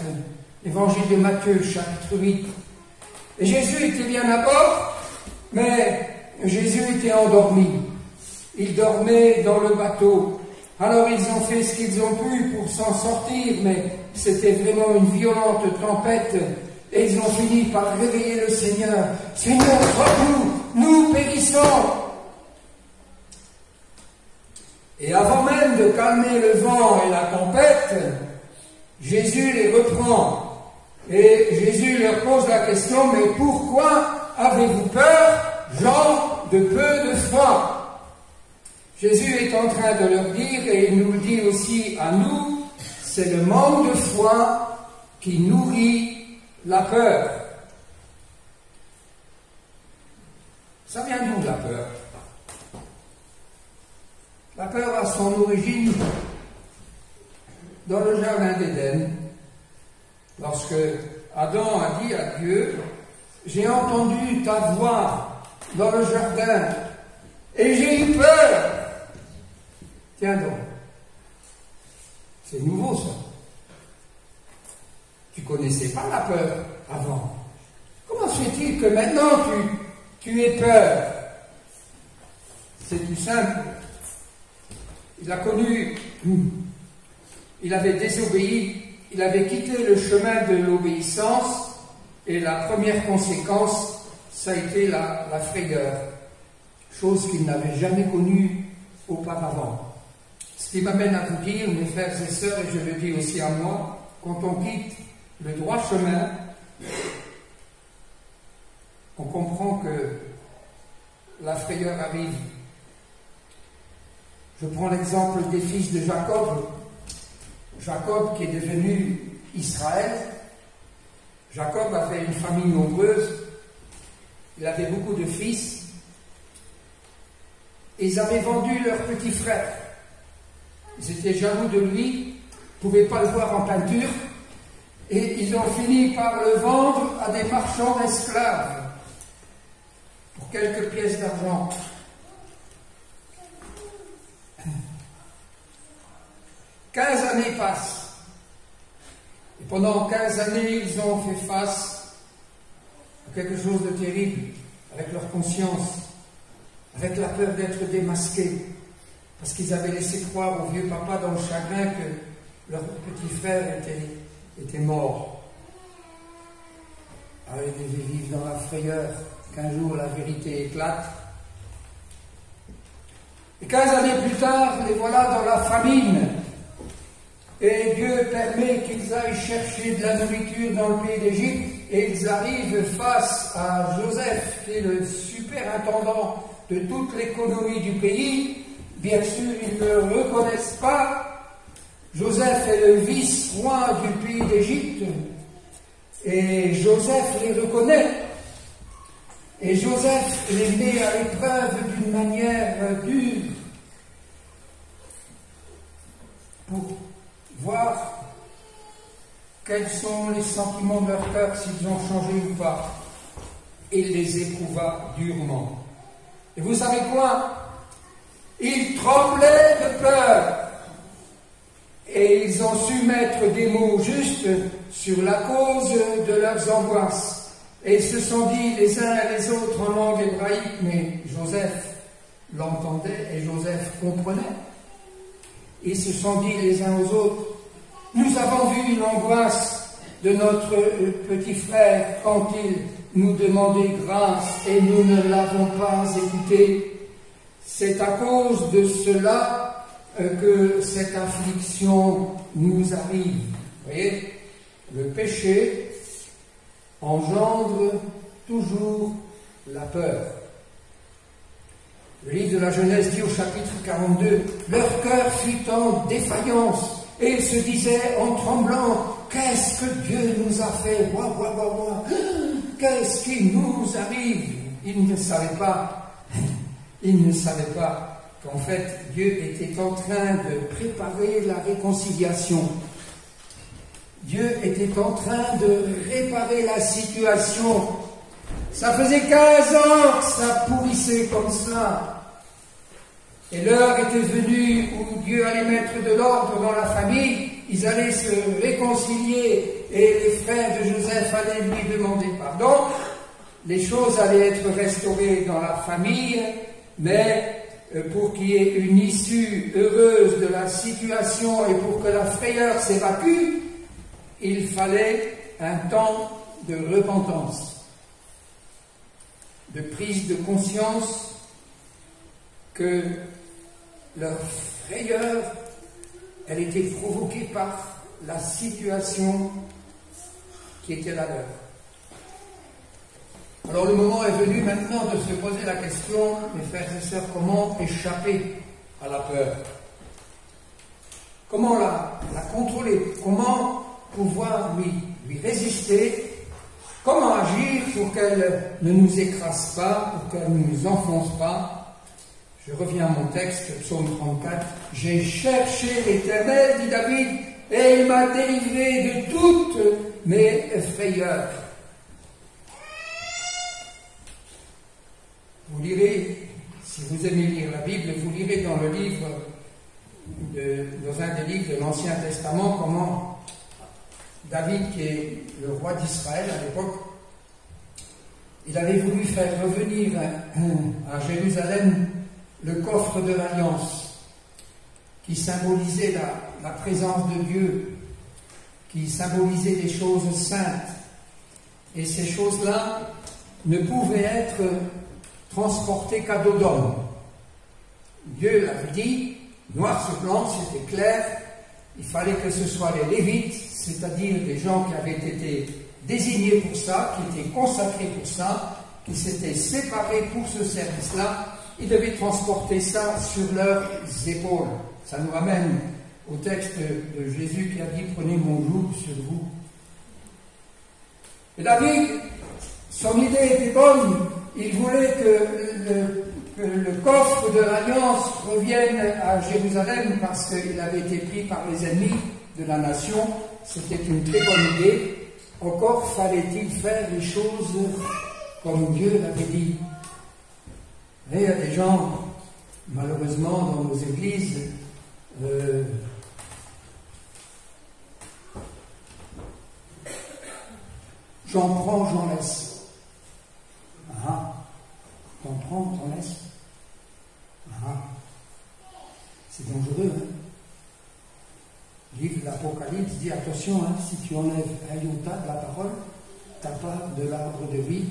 L'évangile de Matthieu, chapitre 8. Et Jésus était bien à bord, mais Jésus était endormi. Il dormait dans le bateau. Alors ils ont fait ce qu'ils ont pu pour s'en sortir, mais c'était vraiment une violente tempête. Et ils ont fini par réveiller le Seigneur. Seigneur, sauve-nous, nous périssons. Et avant même de calmer le vent et la tempête, Jésus les reprend. Et Jésus leur pose la question, mais pourquoi avez-vous peur, gens de peu de foi? Jésus est en train de leur dire, et il nous le dit aussi à nous, c'est le manque de foi qui nourrit la peur. Ça vient d'où la peur? La peur a son origine dans le jardin d'Éden. Lorsque Adam a dit à Dieu, j'ai entendu ta voix dans le jardin et j'ai eu peur. Tiens donc, c'est nouveau ça. Tu connaissais pas la peur avant. Comment se fait-il que maintenant tu aies peur? C'est tout simple. Il a connu, il avait désobéi. Il avait quitté le chemin de l'obéissance et la première conséquence, ça a été la frayeur, chose qu'il n'avait jamais connue auparavant. Ce qui m'amène à vous dire, mes frères et sœurs, et je le dis aussi à moi, quand on quitte le droit chemin, on comprend que la frayeur arrive. Je prends l'exemple des fils de Jacob. Jacob qui est devenu Israël. Jacob avait une famille nombreuse. Il avait beaucoup de fils. Et ils avaient vendu leur petit frère. Ils étaient jaloux de lui, ne pouvaient pas le voir en peinture. Et ils ont fini par le vendre à des marchands d'esclaves pour quelques pièces d'argent. 15 années passent. Et pendant 15 années, ils ont fait face à quelque chose de terrible, avec leur conscience, avec la peur d'être démasqués, parce qu'ils avaient laissé croire au vieux papa dans le chagrin que leur petit frère était mort. Alors ils devaient vivre dans la frayeur qu'un jour la vérité éclate. Et 15 années plus tard, les voilà dans la famine. Et Dieu permet qu'ils aillent chercher de la nourriture dans le pays d'Égypte, et ils arrivent face à Joseph, qui est le superintendant de toute l'économie du pays. Bien sûr, ils ne le reconnaissent pas. Joseph est le vice-roi du pays d'Égypte, et Joseph les reconnaît. Et Joseph les met à l'épreuve d'une manière dure pour voir quels sont les sentiments de leur cœur, s'ils ont changé ou pas. Il les éprouva durement. Et vous savez quoi? Ils tremblaient de peur. Et ils ont su mettre des mots justes sur la cause de leurs angoisses. Et ils se sont dit les uns et les autres en langue hébraïque, mais Joseph l'entendait et Joseph comprenait. Ils se sont dit les uns aux autres, nous avons vu l'angoisse de notre petit frère quand il nous demandait grâce et nous ne l'avons pas écouté. C'est à cause de cela que cette affliction nous arrive. Vous voyez, le péché engendre toujours la peur. Le livre de la Genèse dit au chapitre 42, « Leur cœur fut en défaillance, et ils se disaient en tremblant, « Qu'est-ce que Dieu nous a fait? Qu'est-ce qui nous arrive ?» Ils ne savaient pas Il ne savait pas qu'en fait, Dieu était en train de préparer la réconciliation. Dieu était en train de réparer la situation. Ça faisait 15 ans que ça pourrissait comme cela. Et l'heure était venue où Dieu allait mettre de l'ordre dans la famille. Ils allaient se réconcilier et les frères de Joseph allaient lui demander pardon. Les choses allaient être restaurées dans la famille, mais pour qu'il y ait une issue heureuse de la situation et pour que la frayeur s'évacue, il fallait un temps de repentance, de prise de conscience que leur frayeur, elle était provoquée par la situation qui était la leur. Alors le moment est venu maintenant de se poser la question, mes frères et sœurs, comment échapper à la peur? Comment la contrôler? Comment pouvoir lui résister? Comment agir pour qu'elle ne nous écrase pas, pour qu'elle ne nous enfonce pas? Je reviens à mon texte, psaume 34. « J'ai cherché l'Éternel, dit David, et il m'a délivré de toutes mes frayeurs. » Vous lirez, si vous aimez lire la Bible, vous lirez dans le livre, dans un des livres de l'Ancien Testament, comment David, qui est le roi d'Israël à l'époque, il avait voulu faire revenir à Jérusalem le coffre de l'Alliance, qui symbolisait la présence de Dieu, qui symbolisait des choses saintes. Et ces choses-là ne pouvaient être transportées qu'à dos d'homme. Dieu l'avait dit, noir sur blanc, c'était clair, il fallait que ce soit les Lévites, c'est-à-dire des gens qui avaient été désignés pour ça, qui étaient consacrés pour ça, qui s'étaient séparés pour ce service-là. Ils devaient transporter ça sur leurs épaules. Ça nous ramène au texte de Jésus qui a dit « Prenez mon joug sur vous ». Et David, son idée était bonne. Il voulait que le coffre de l'Alliance revienne à Jérusalem parce qu'il avait été pris par les ennemis de la nation. C'était une très bonne idée. Encore fallait-il faire les choses comme Dieu l'avait dit. Et il y a des gens, malheureusement, dans nos églises, j'en prends, j'en laisse. Ah, t'en prends, t'en laisses. Ah, c'est dangereux. Hein? Le livre de l'Apocalypse dit attention, hein, si tu enlèves un iota de la parole, t'as pas de l'arbre de vie.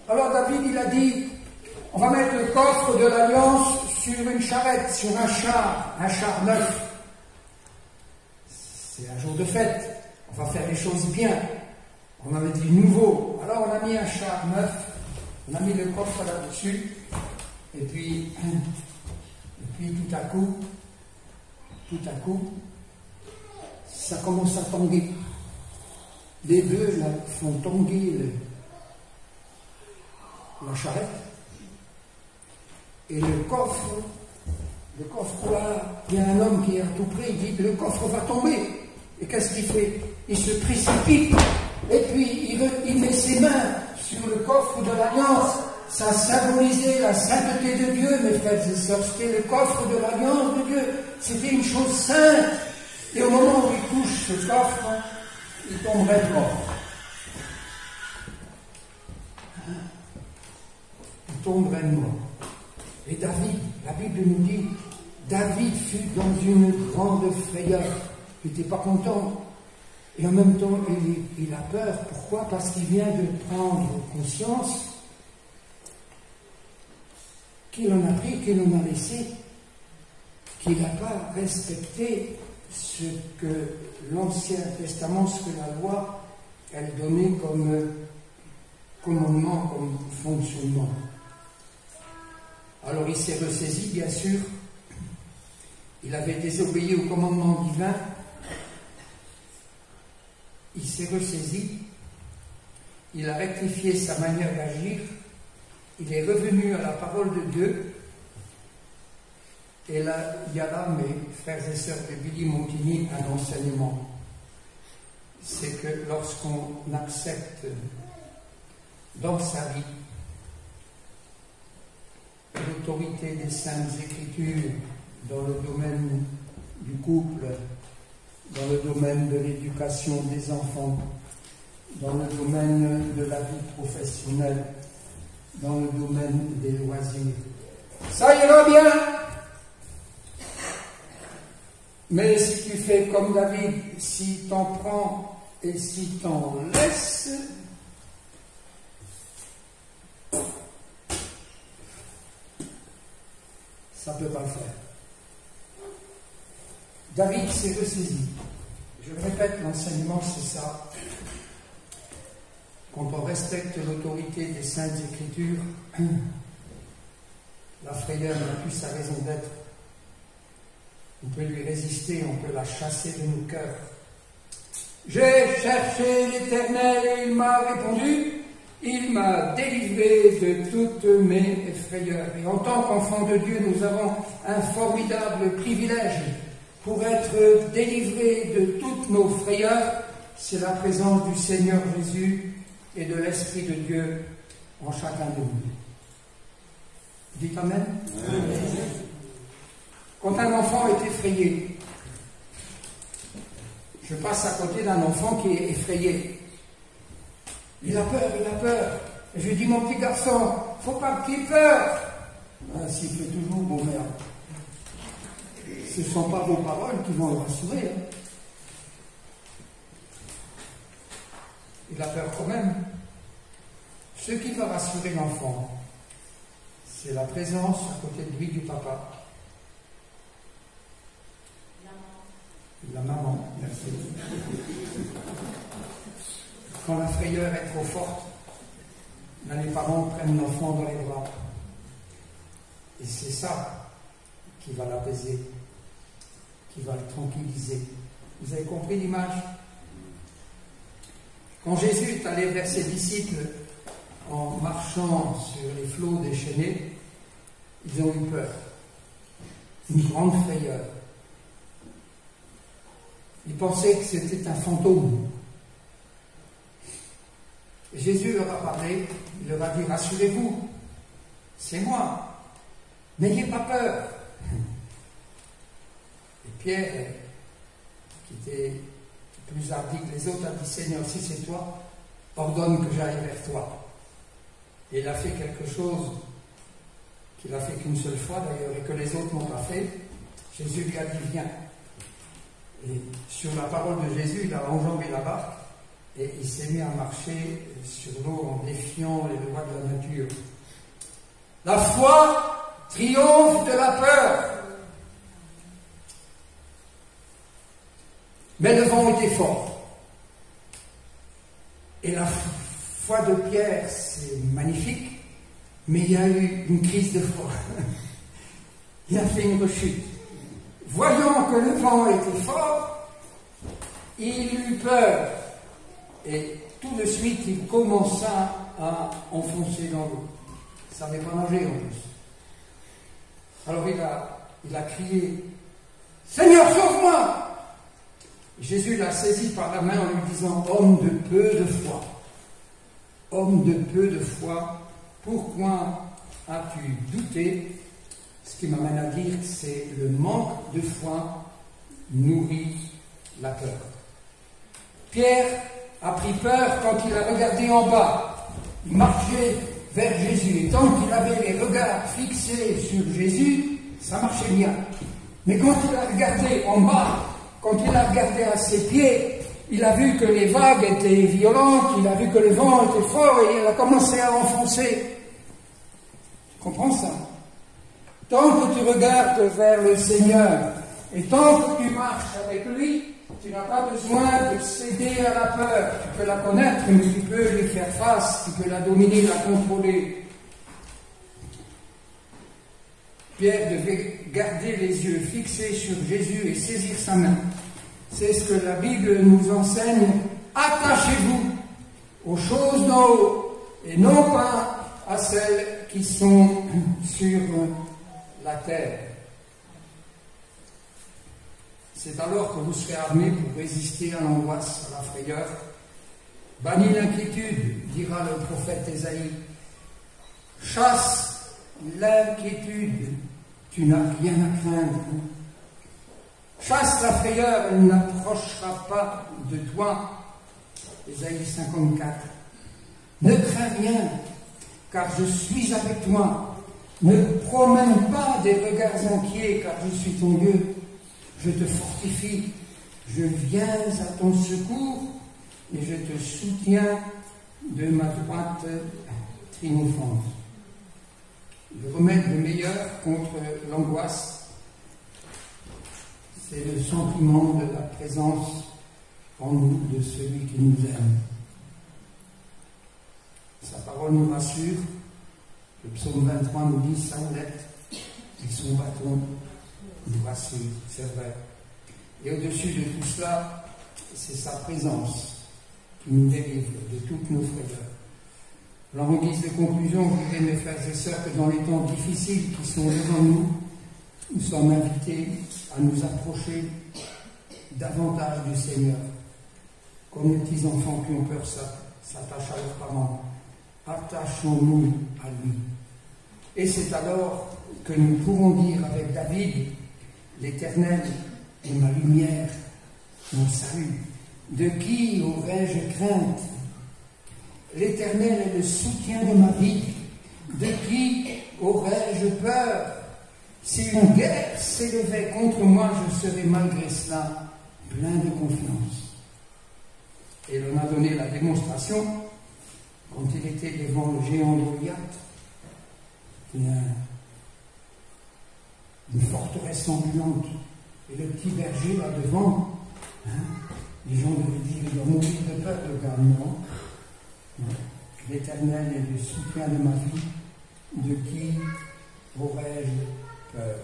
Alors David, il a dit, on va mettre le coffre de l'Alliance sur une charrette, sur un char neuf. C'est un jour de fête. On va faire les choses bien. On avait dit nouveau. Alors on a mis un char neuf, on a mis le coffre là-dessus, et puis tout à coup, ça commence à tanguer. Les deux là, font tanguer la charrette, et le coffre là, il y a un homme qui est à tout près, il dit le coffre va tomber. Et qu'est-ce qu'il fait? Il se précipite, et puis il met ses mains sur le coffre de l'Alliance. Ça symbolisait la sainteté de Dieu, mes frères et sœurs. C'était le coffre de l'Alliance de Dieu. C'était une chose sainte. Et au moment où il touche ce coffre, il tomberait mort. Il tomberait mort. Et David, la Bible nous dit, David fut dans une grande frayeur. Il n'était pas content. Et en même temps, il a peur. Pourquoi? Parce qu'il vient de prendre conscience qu'il en a pris, qu'il en a laissé, qu'il n'a pas respecté ce que l'Ancien Testament, ce que la loi, elle donnait comme commandement, comme fonctionnement. Alors il s'est ressaisi, bien sûr. Il avait désobéi au commandement divin. Il s'est ressaisi il a rectifié sa manière d'agir, il est revenu à la parole de Dieu. Et là, il y a là, mes frères et sœurs de Billy Montigny, un enseignement. C'est que lorsqu'on accepte dans sa vie l'autorité des Saintes Écritures dans le domaine du couple, dans le domaine de l'éducation des enfants, dans le domaine de la vie professionnelle, dans le domaine des loisirs, ça ira bien. Mais si tu fais comme David, si t'en prends et si t'en laisses, ça ne peut pas le faire. David s'est ressaisi. Je le répète, l'enseignement c'est ça. Quand on respecte l'autorité des Saintes Écritures, la frayeur n'a plus sa raison d'être. On peut lui résister, on peut la chasser de nos cœurs. J'ai cherché l'Éternel et il m'a répondu, il m'a délivré de toutes mes frayeurs. Et en tant qu'enfants de Dieu, nous avons un formidable privilège pour être délivrés de toutes nos frayeurs. C'est la présence du Seigneur Jésus et de l'Esprit de Dieu en chacun de nous. Dites Amen. Amen. Quand un enfant est effrayé, je passe à côté d'un enfant qui est effrayé. Il a peur, il a peur. Et je lui dis, mon petit garçon, faut pas qu'il ait peur. Ah, s'il fait toujours, bon merde. Ce ne sont pas vos paroles qui vont le rassurer. Hein. Il a peur quand même. Ce qui va rassurer l'enfant, c'est la présence à côté de lui du papa. La maman, merci. Quand la frayeur est trop forte, là, les parents prennent l'enfant dans les bras. Et c'est ça qui va l'apaiser, qui va le tranquilliser. Vous avez compris l'image? Quand Jésus est allé vers ses disciples en marchant sur les flots déchaînés, ils ont eu peur, une grande frayeur. Ils pensaient que c'était un fantôme. Et Jésus leur a parlé, il leur a dit, rassurez-vous, c'est moi, n'ayez pas peur. Et Pierre, qui était plus hardi que les autres, a dit, Seigneur, si c'est toi, ordonne que j'aille vers toi. Et il a fait quelque chose qu'il a fait qu'une seule fois d'ailleurs, et que les autres n'ont pas fait. Jésus lui a dit, viens. Et sur la parole de Jésus, il a enjambé la barque et il s'est mis à marcher sur l'eau en défiant les lois de la nature. La foi triomphe de la peur. Mais le vent était fort. Et la foi de Pierre, c'est magnifique, mais il y a eu une crise de foi. Il a fait une rechute. Voyant que le vent était fort, il eut peur. Et tout de suite, il commença à enfoncer dans l'eau. Il ne savait pas nager en plus. Alors il a crié, « Seigneur, sauve-moi !» Jésus l'a saisi par la main en lui disant, « Homme de peu de foi, homme de peu de foi, pourquoi as-tu douté ?» Ce qui m'amène à dire, c'est le manque de foi nourrit la peur. Pierre a pris peur quand il a regardé en bas. Il marchait vers Jésus. Et tant qu'il avait les regards fixés sur Jésus, ça marchait bien. Mais quand il a regardé en bas, quand il a regardé à ses pieds, il a vu que les vagues étaient violentes, il a vu que le vent était fort et il a commencé à enfoncer. Tu comprends ça? Tant que tu regardes vers le Seigneur et tant que tu marches avec lui, tu n'as pas besoin de céder à la peur. Tu peux la connaître, mais tu peux lui faire face, tu peux la dominer, la contrôler. Pierre devait garder les yeux fixés sur Jésus et saisir sa main. C'est ce que la Bible nous enseigne. Attachez-vous aux choses d'en haut, et non pas à celles qui sont sur la terre. C'est alors que vous serez armés pour résister à l'angoisse, à la frayeur. Bannis l'inquiétude, dira le prophète Ésaïe. Chasse l'inquiétude, tu n'as rien à craindre. Chasse la frayeur, elle n'approchera pas de toi. Ésaïe 54. Ne crains rien, car je suis avec toi. Ne promène pas des regards inquiets, car je suis ton Dieu. Je te fortifie, je viens à ton secours et je te soutiens de ma droite triomphante. Le remède le meilleur contre l'angoisse, c'est le sentiment de la présence en nous de celui qui nous aime. Sa parole nous rassure. Le psaume 23 nous dit sa houlette et son bâton nous rassure, c'est vrai. Et au-dessus de tout cela, c'est sa présence qui nous délivre de toutes nos frayeurs. Alors, en guise de conclusion, je dirais, mes frères et sœurs, que dans les temps difficiles qui sont devant nous, nous sommes invités à nous approcher davantage du Seigneur. Comme les petits enfants qui ont peur s'attachent à leurs parents, attachons-nous à lui. Et c'est alors que nous pourrons dire avec David, l'Éternel est ma lumière, mon salut. De qui aurais-je crainte? L'Éternel est le soutien de ma vie. De qui aurais-je peur? Si une guerre s'élevait contre moi, je serais malgré cela plein de confiance. Et l'on a donné la démonstration quand il était devant le géant Goliath, une forteresse ambulante, et le petit berger là devant, les gens devaient dire, il doit mourir de peur, le gars, non. L'Éternel est le soutien de ma vie, de qui aurais-je peur?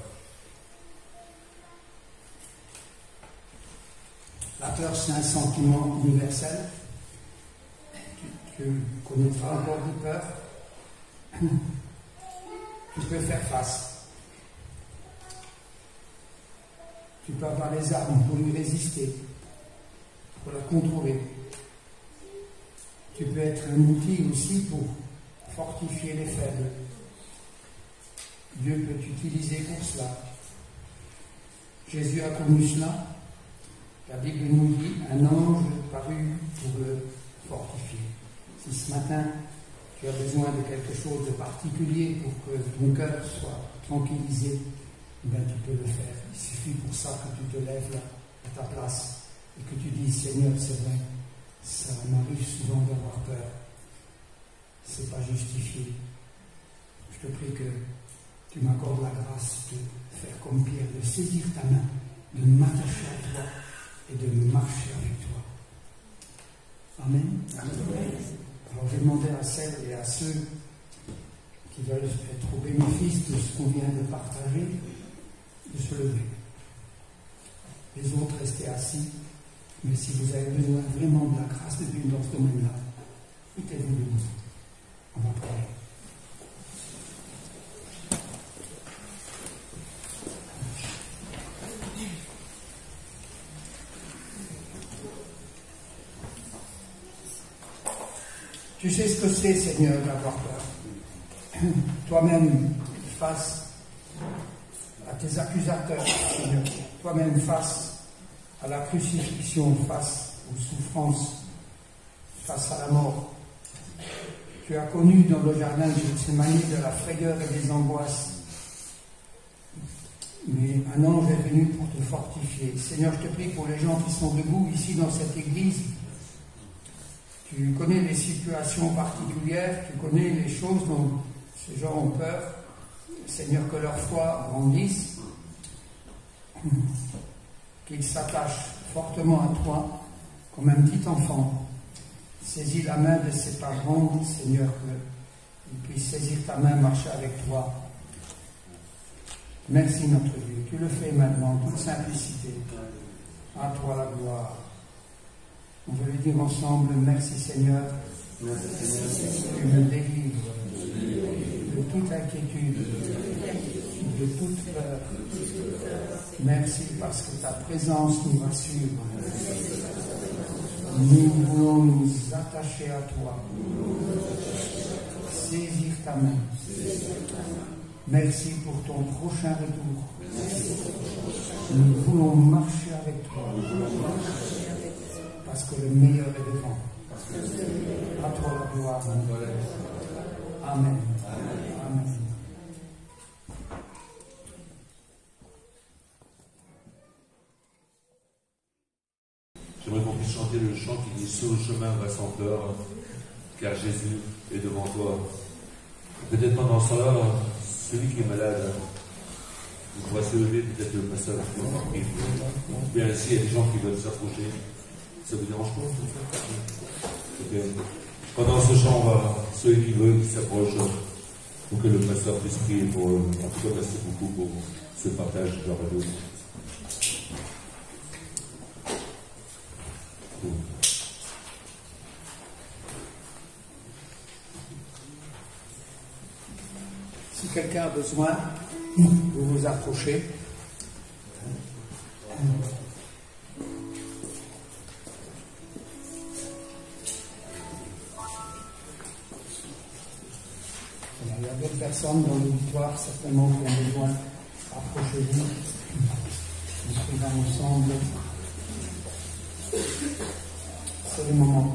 La peur, c'est un sentiment universel. Tu connaîtras encore des peurs. Tu peux faire face. Tu peux avoir les armes pour lui résister, pour la contrôler. Tu peux être un outil aussi pour fortifier les faibles. Dieu peut t'utiliser pour cela. Jésus a connu cela. La Bible nous dit, un ange parut pour le fortifier. Si ce matin, tu as besoin de quelque chose de particulier pour que ton cœur soit tranquillisé, ben tu peux le faire. Il suffit pour ça que tu te lèves là, à ta place, et que tu dis, Seigneur, c'est vrai, ça m'arrive souvent d'avoir peur. C'est pas justifié. Je te prie que tu m'accordes la grâce de faire comme Pierre, de saisir ta main, de m'attacher à toi et de marcher avec toi. Amen. Amen. Alors j'ai demandé à celles et à ceux qui veulent être au bénéfice de ce qu'on vient de partager, de se lever. Les autres, restez assis. Mais si vous avez besoin vraiment de la grâce de Dieu dans ce domaine-là, mettez-vous debout. On va prier. Tu sais ce que c'est, Seigneur, d'avoir peur. Toi-même, face à tes accusateurs, Seigneur. Toi-même, face à la crucifixion, face aux souffrances, face à la mort. Tu as connu dans le jardin de Gethsémani de la frayeur et des angoisses. Mais un ange est venu pour te fortifier. Seigneur, je te prie pour les gens qui sont debout ici dans cette église. Tu connais les situations particulières, tu connais les choses dont ces gens ont peur. Seigneur, que leur foi grandisse, qu'ils s'attachent fortement à toi, comme un petit enfant. Saisis la main de ses parents, Seigneur, qu'ils puissent saisir ta main, marcher avec toi. Merci notre Dieu. Tu le fais maintenant, en toute simplicité. À toi la gloire. On veut lui dire ensemble, merci Seigneur, Tu me délivres de toute inquiétude, de toute peur. Merci parce que ta présence nous rassure. Nous voulons nous attacher à toi, saisir ta main. Merci pour ton prochain retour. Nous voulons marcher avec toi, parce que le meilleur est devant. À toi la gloire. Amen. Amen. J'aimerais qu'on puisse chanter le chant qui dit « Sur le chemin va sans peur, car Jésus est devant toi ». Peut-être pendant cela, celui qui est malade, il pourra se lever, peut-être le pasteur qui va prier. Bien, s'il y a des gens qui veulent s'approcher, ça vous dérange pas? Okay. Pendant ce chant, on va, ceux qui veulent, qui s'approchent, pour que le pasteur puisse prier pour eux. En tout cas, merci beaucoup pour ce partage de la radio. Si quelqu'un a besoin, vous vous approchez. Il y a d'autres personnes dans l'auditoire, certainement, qui ont besoin. Approchez-vous. Nous prions ensemble. C'est le moment.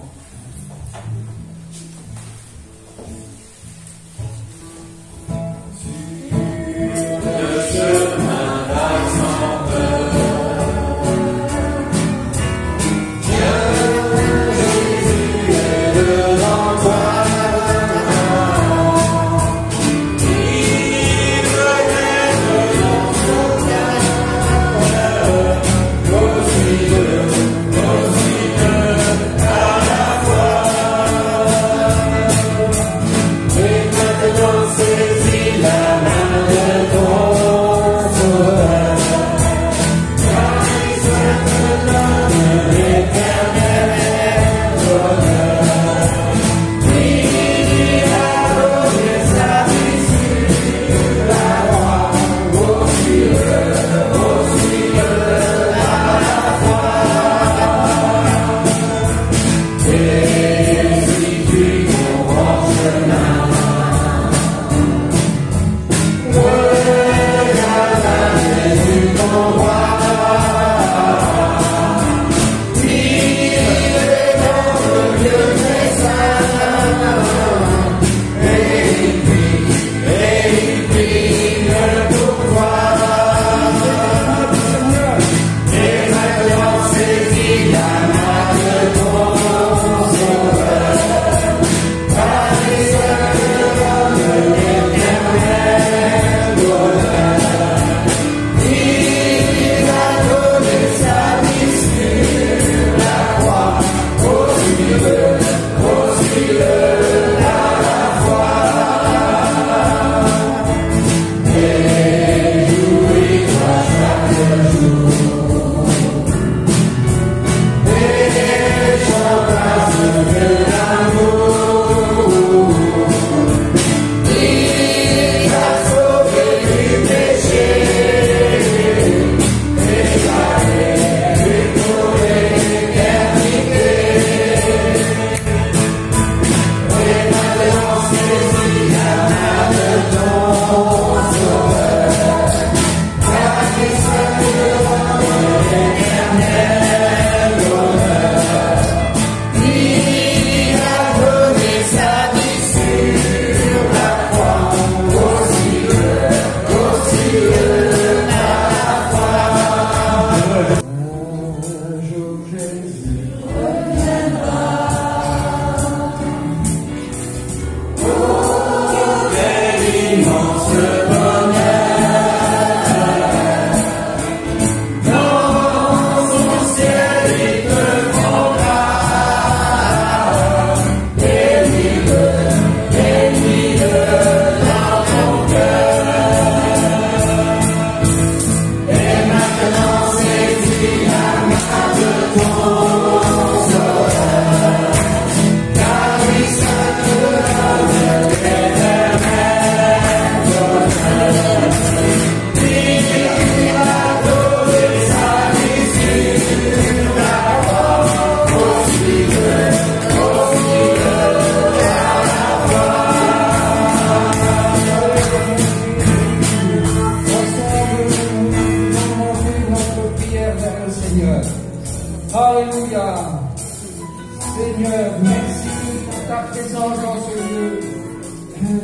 présence dans ce lieu.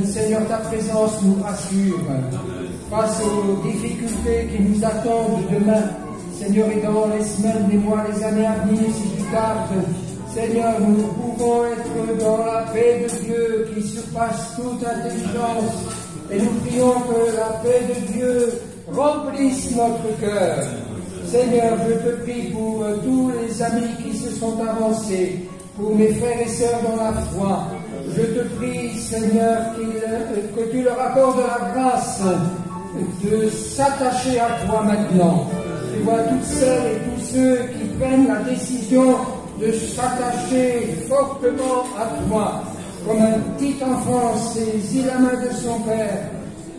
Seigneur, ta présence nous rassure face aux difficultés qui nous attendent demain. Seigneur, et dans les semaines, les mois, les années à venir, si tu tardes, Seigneur, nous pouvons être dans la paix de Dieu qui surpasse toute intelligence. Et nous prions que la paix de Dieu remplisse notre cœur. Seigneur, je te prie pour tous les amis qui se sont avancés, pour mes frères et sœurs dans la foi. Je te prie, Seigneur, que tu leur accordes la grâce de s'attacher à toi maintenant. Tu vois toutes celles et tous ceux qui prennent la décision de s'attacher fortement à toi, comme un petit enfant saisit la main de son père.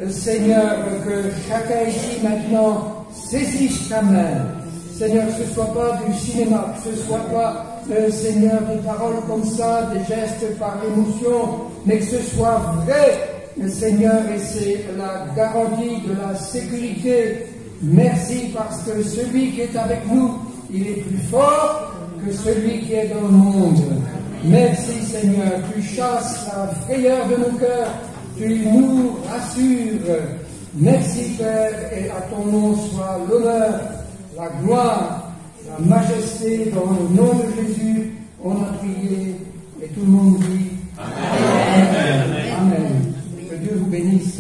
Seigneur, que chacun ici maintenant saisisse ta main. Seigneur, que ce ne soit pas du cinéma, que ce ne soit pas, Seigneur, des paroles comme ça, des gestes par émotion, mais que ce soit vrai, Seigneur, et c'est la garantie de la sécurité. Merci parce que celui qui est avec nous, il est plus fort que celui qui est dans le monde. Merci Seigneur, tu chasses la frayeur de nos cœurs, tu nous rassures. Merci Père, et à ton nom soit l'honneur, la gloire, la majesté, dans le nom de Jésus, on a prié, et tout le monde dit Amen. Amen. Amen. Que Dieu vous bénisse.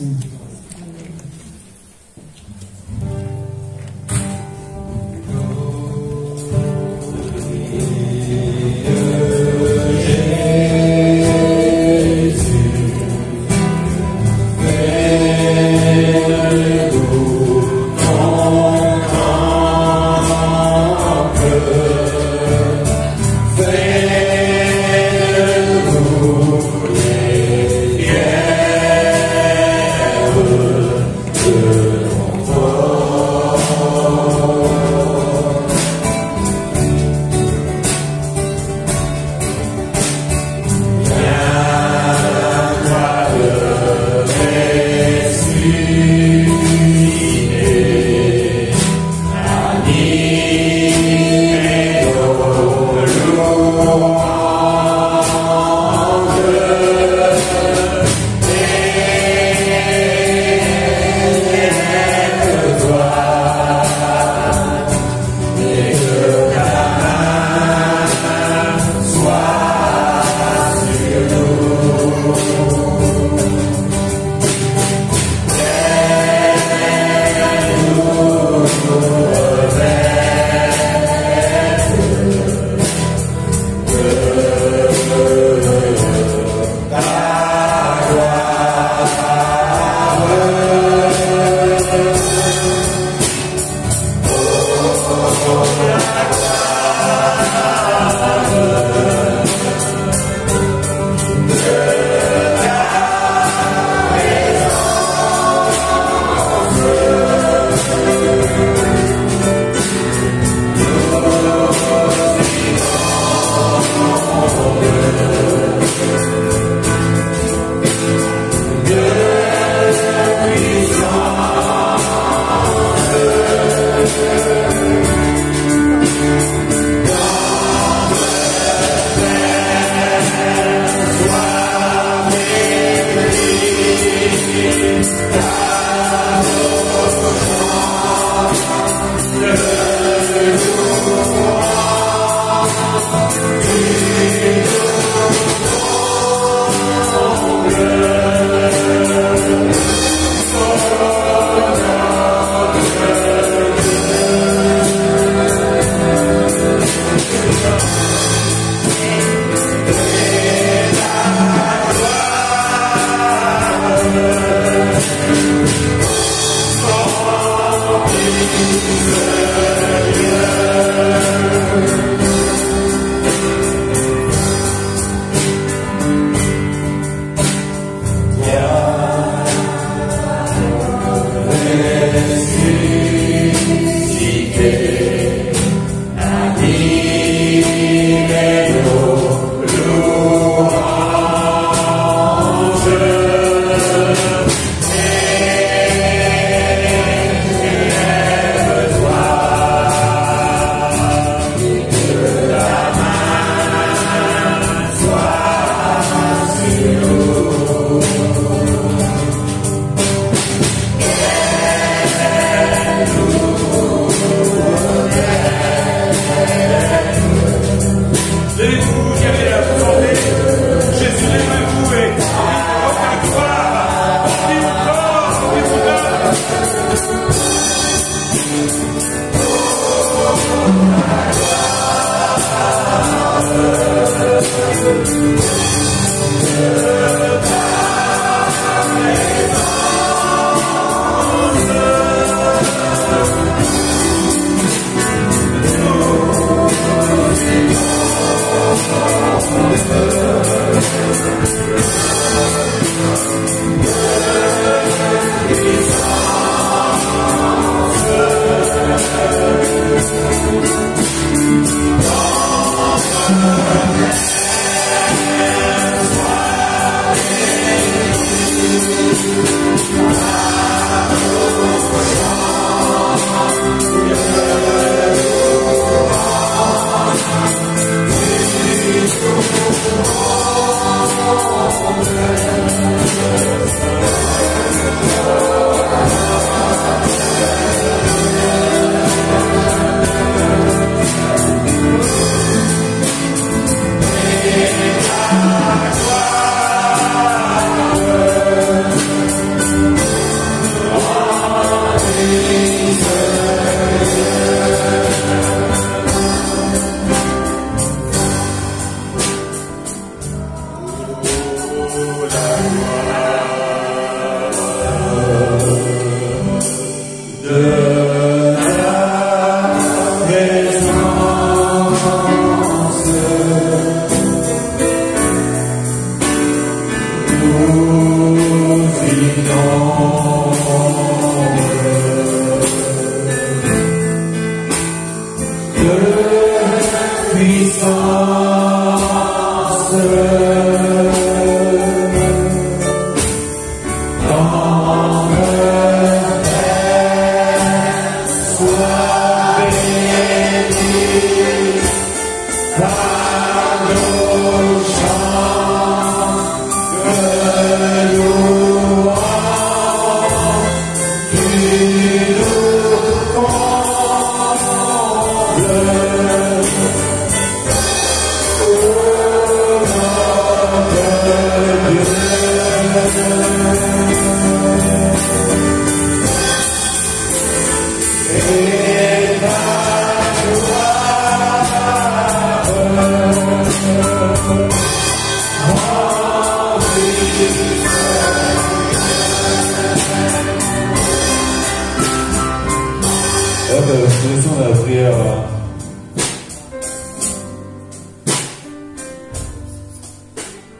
nous laissons la prière.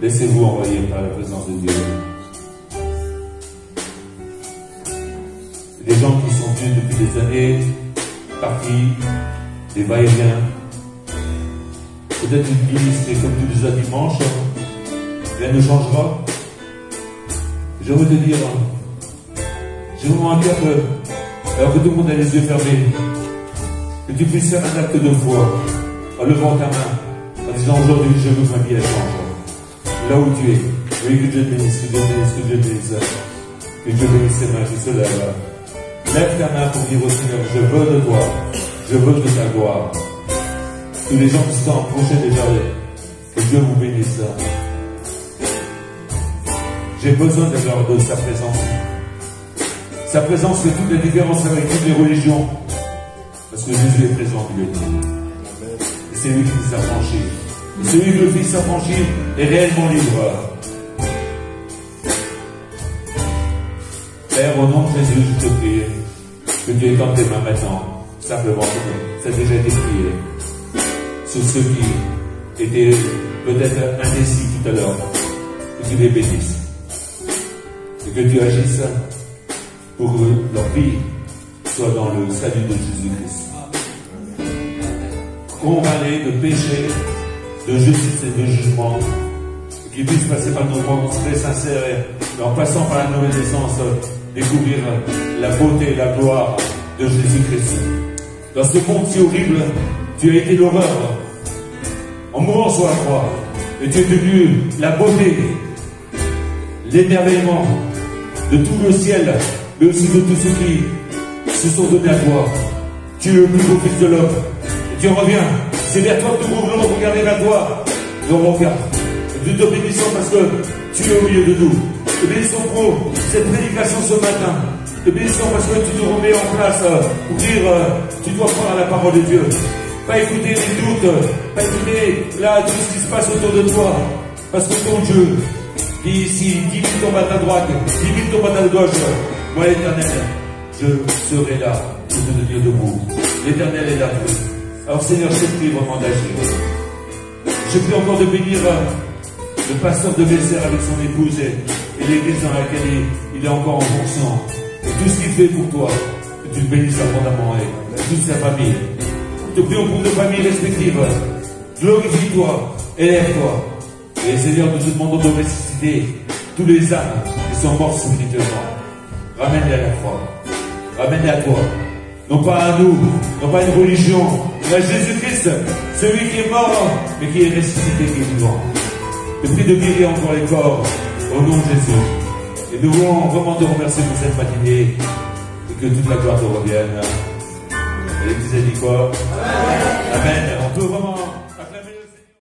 Laissez-vous envoyer par la présence de Dieu. Des gens qui sont venus depuis des années, partis, des va-et-vient. Peut-être une église, mais comme tous les autres dimanches, rien ne changera. Je veux te dire, j'ai vraiment à cœur que, alors que tout le monde a les yeux fermés, que tu puisses faire un acte de foi, en levant ta main, en disant aujourd'hui, je veux que ma vie elle change. Là où tu es, oui, que Dieu te bénisse, que Dieu te bénisse, que Dieu te bénisse, que Dieu bénisse tes mains qui se lèvent. Lève ta main pour dire au Seigneur, je veux de toi, je veux de ta gloire. Tous les gens qui sont approchés déjà, que Dieu vous bénisse. J'ai besoin de sa présence. Sa présence fait toute la différence avec toutes les religions. Parce que Jésus est présent, il est dit. Et c'est lui qui nous a franchis. Et celui que le Fils a franchi est réellement libre. Père, au nom de Jésus, je te prie que tu étendes tes mains maintenant. Simplement, ça a déjà été prié. Sur ceux qui étaient peut-être indécis tout à l'heure. Que tu les bénisses. Et que tu agisses pour que leur vie soit dans le salut de Jésus-Christ. Condamnés de péché, de justice et de jugement, qu'ils puissent passer par nos rencontres sincères et en passant par la nouvelle naissance, découvrir la beauté et la gloire de Jésus-Christ. Dans ce monde si horrible, tu as été l'horreur. En mourant sur la croix, et tu es devenu la beauté, l'émerveillement de tout le ciel, mais aussi de tous ceux qui se sont donnés à toi. Tu es le plus beau Fils de l'homme. Et tu en reviens. C'est vers toi que nous voulons regarder vers toi. Et on regarde. Et nous te bénissons parce que tu es au milieu de nous. Te bénissons pour cette prédication ce matin. Te bénissons parce que tu nous remets en place pour dire tu dois croire à la parole de Dieu. Pas écouter les doutes, pas écouter là tout ce qui se passe autour de toi. Parce que ton Dieu dit ici, 10 000 tombent à ta droite, 10 000 tombent à ta gauche. Moi l'Éternel, je serai là pour te tenir debout. L'Éternel est là pour nous. Alors Seigneur, je te prie vraiment d'agir. Je prie encore de bénir le pasteur de Besser avec son épouse et l'église dans laquelle il est encore en fonction. Et tout ce qu'il fait pour toi, que tu le bénisses abondamment et toute sa famille. Te prions pour nos familles respectives. Glorifie-toi, élève-toi. Et Seigneur, nous te demandons de ressusciter tous les âmes qui sont morts spirituellement. Ramène-les à la croix. Ramène-les à toi. Non pas à nous, non pas à une religion, mais à Jésus-Christ, celui qui est mort, mais qui est ressuscité, qui est vivant. Je prie de guérir encore les corps au nom de Jésus. Et nous voulons vraiment te remercier pour cette matinée et que toute la gloire te revienne. Et l'Église a dit quoi? Amen. On peut vraiment...